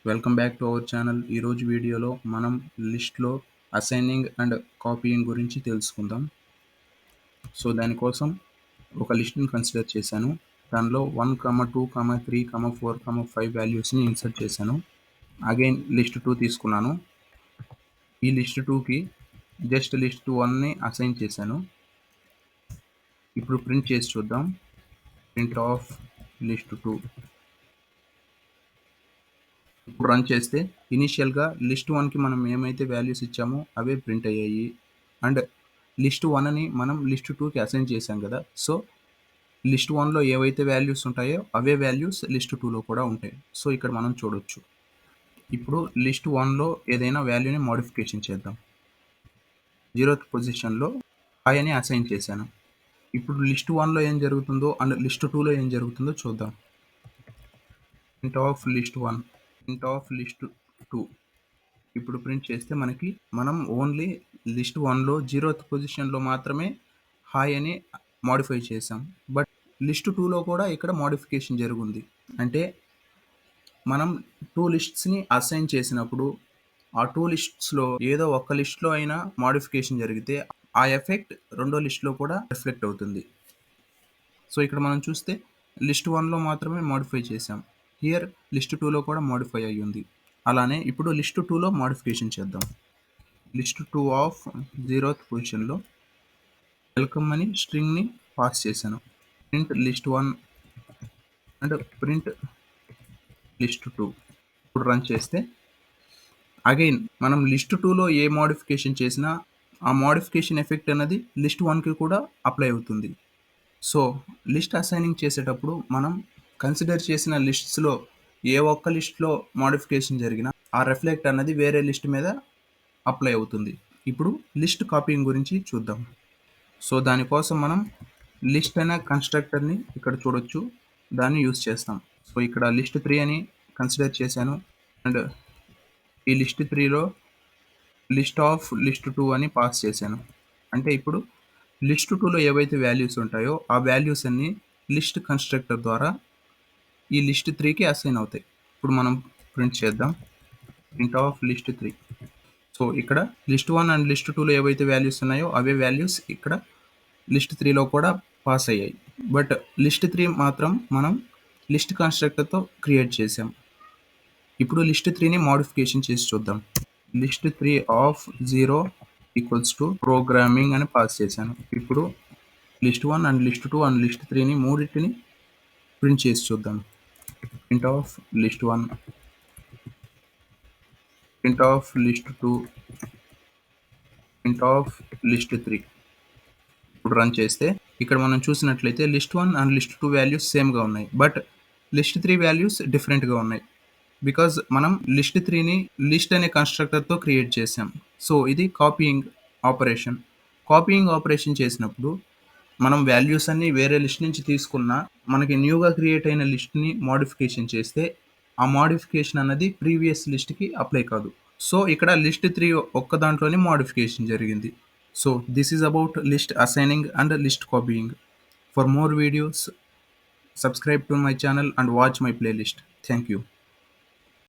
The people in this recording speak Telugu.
Welcome back to our channel. ఈరోజు వీడియోలో మనం లిస్ట్లో అసైనింగ్ అండ్ కాపీయింగ్ గురించి తెలుసుకుందాం. సో దానికోసం ఒక లిస్ట్ని కన్సిడర్ చేశాను. దానిలో 1, 2, 3, 4, 5 వాల్యూస్ని ఇన్సర్ట్ చేశాను. అగైన్ లిస్ట్ 2 తీసుకున్నాను. ఈ లిస్ట్ 2కి జస్ట్ లిస్ట్ 1ని అసైన్ చేశాను. ఇప్పుడు ప్రింట్ చేసి చూద్దాం. Print of list 2. ఇప్పుడు రన్ చేస్తే ఇనీషియల్గా లిస్ట్ 1కి మనం ఏమైతే వాల్యూస్ ఇచ్చామో అవే ప్రింట్ అయ్యాయి. అండ్ లిస్ట్ 1ని మనం లిస్ట్ 2కి అసైన్ చేశాం కదా. సో లిస్ట్ 1లో ఏవైతే వాల్యూస్ ఉంటాయో అవే వాల్యూస్ లిస్ట్ 2లో కూడా ఉంటాయి. సో ఇక్కడ మనం చూడొచ్చు. ఇప్పుడు లిస్ట్ 1లో ఏదైనా వాల్యూని మోడిఫికేషన్ చేద్దాం. 0th పొజిషన్లో హాయ్ అని అసైన్ చేశాను. ఇప్పుడు లిస్ట్ 1లో ఏం జరుగుతుందో అండ్ లిస్ట్ 2లో ఏం జరుగుతుందో చూద్దాం. Print of list 1, print of list 2. ఇప్పుడు ప్రింట్ చేస్తే మనం ఓన్లీ లిస్ట్ 1లో 0th పొజిషన్లో మాత్రమే హాయ్ అని మోడిఫై చేసాం. బట్ లిస్ట్ 2లో కూడా ఇక్కడ మోడిఫికేషన్ జరిగింది. అంటే మనం 2 లిస్ట్స్ని అసైన్ చేసినప్పుడు ఆ 2 లిస్ట్స్లో ఏదో ఒక్క లిస్ట్లో అయినా మోడిఫికేషన్ జరిగితే ఆ ఎఫెక్ట్ రెండో లిస్ట్లో కూడా రిఫ్లెక్ట్ అవుతుంది. సో ఇక్కడ మనం చూస్తే లిస్ట్ 1లో మాత్రమే మోడిఫై చేసాం. హియర్ లిస్ట్ 2లో కూడా మోడిఫై అయ్యి ఉంది. అలానే ఇప్పుడు లిస్ట్ 2లో మోడిఫికేషన్ చేద్దాం. లిస్ట్ 2 ఆఫ్ 0th పొజిషన్లో వెల్కమ్ అని స్ట్రింగ్ని పాస్ చేశాను. Print list 1 and print list 2. ఇప్పుడు రన్ చేస్తే అగైన్ మనం లిస్ట్ 2లో ఏ మోడిఫికేషన్ చేసినా ఆ మోడిఫికేషన్ ఎఫెక్ట్ అనేది లిస్ట్ 1కి కూడా అప్లై అవుతుంది. సో లిస్ట్ అసైనింగ్ చేసేటప్పుడు మనం కన్సిడర్ చేసిన లిస్ట్స్లో ఏ ఒక్క లిస్ట్లో మోడిఫికేషన్ జరిగినా ఆ రిఫ్లెక్ట్ అన్నది వేరే లిస్ట్ మీద అప్లై అవుతుంది. ఇప్పుడు లిస్ట్ కాపీయింగ్ గురించి చూద్దాం. సో దానికోసం మనం లిస్ట్ అనే కన్స్ట్రక్టర్ని ఇక్కడ చూడొచ్చు, దాన్ని యూజ్ చేస్తాం. సో ఇక్కడ లిస్ట్ 3 అని కన్సిడర్ చేశాను అండ్ ఈ లిస్ట్ 3లో లిస్ట్ ఆఫ్ లిస్ట్ 2 అని పాస్ చేశాను. అంటే ఇప్పుడు లిస్ట్ 2లో ఏవైతే వాల్యూస్ ఉంటాయో ఆ వాల్యూస్ అన్ని లిస్ట్ కన్స్ట్రక్టర్ ద్వారా ఈ లిస్ట్ 3కి అసైన్ అవుతాయి. ఇప్పుడు మనం ప్రింట్ చేద్దాం. Print of list 3. సో ఇక్కడ లిస్ట్ 1 అండ్ లిస్ట్ 2లో ఏవైతే వాల్యూస్ ఉన్నాయో అవే వాల్యూస్ ఇక్కడ లిస్ట్ 3లో కూడా పాస్ అయ్యాయి. బట్ లిస్ట్ 3 మాత్రం మనం లిస్ట్ కన్స్ట్రక్టర్తో క్రియేట్ చేసాం. ఇప్పుడు లిస్ట్ 3ని మోడిఫికేషన్ చేసి చూద్దాం. List 3 of 0 equals to programming అని పాస్ చేశాను. ఇప్పుడు list 1 and list 2 and list 3ని మూడింటిని ప్రింట్ చేసి చూద్దాం. Print of list 1, print of list 2, print of list 3. ఇప్పుడు రన్ చేస్తే ఇక్కడ మనం చూసినట్లయితే లిస్ట్ 1 అండ్ లిస్ట్ 2 వాల్యూస్ సేమ్గా ఉన్నాయి. బట్ లిస్ట్ 3 వాల్యూస్ డిఫరెంట్గా ఉన్నాయి. బికాజ్ మనం లిస్ట్ 3ని లిస్ట్ అనే కన్స్ట్రక్టర్తో క్రియేట్ చేసాం. సో ఇది కాపీయింగ్ ఆపరేషన్. కాపీయింగ్ ఆపరేషన్ చేసినప్పుడు మనం వాల్యూస్ అన్ని వేరే లిస్ట్ నుంచి తీసుకున్న మనకి న్యూగా క్రియేట్ అయిన లిస్ట్ని మోడిఫికేషన్ చేస్తే ఆ మోడిఫికేషన్ అన్నది ప్రీవియస్ లిస్ట్కి అప్లై కాదు. సో ఇక్కడ లిస్ట్ 3 ఒక్క దాంట్లోనే మోడిఫికేషన్ జరిగింది. So this is about list assigning and list copying. For more videos subscribe to my channel and watch my playlist. Thank you.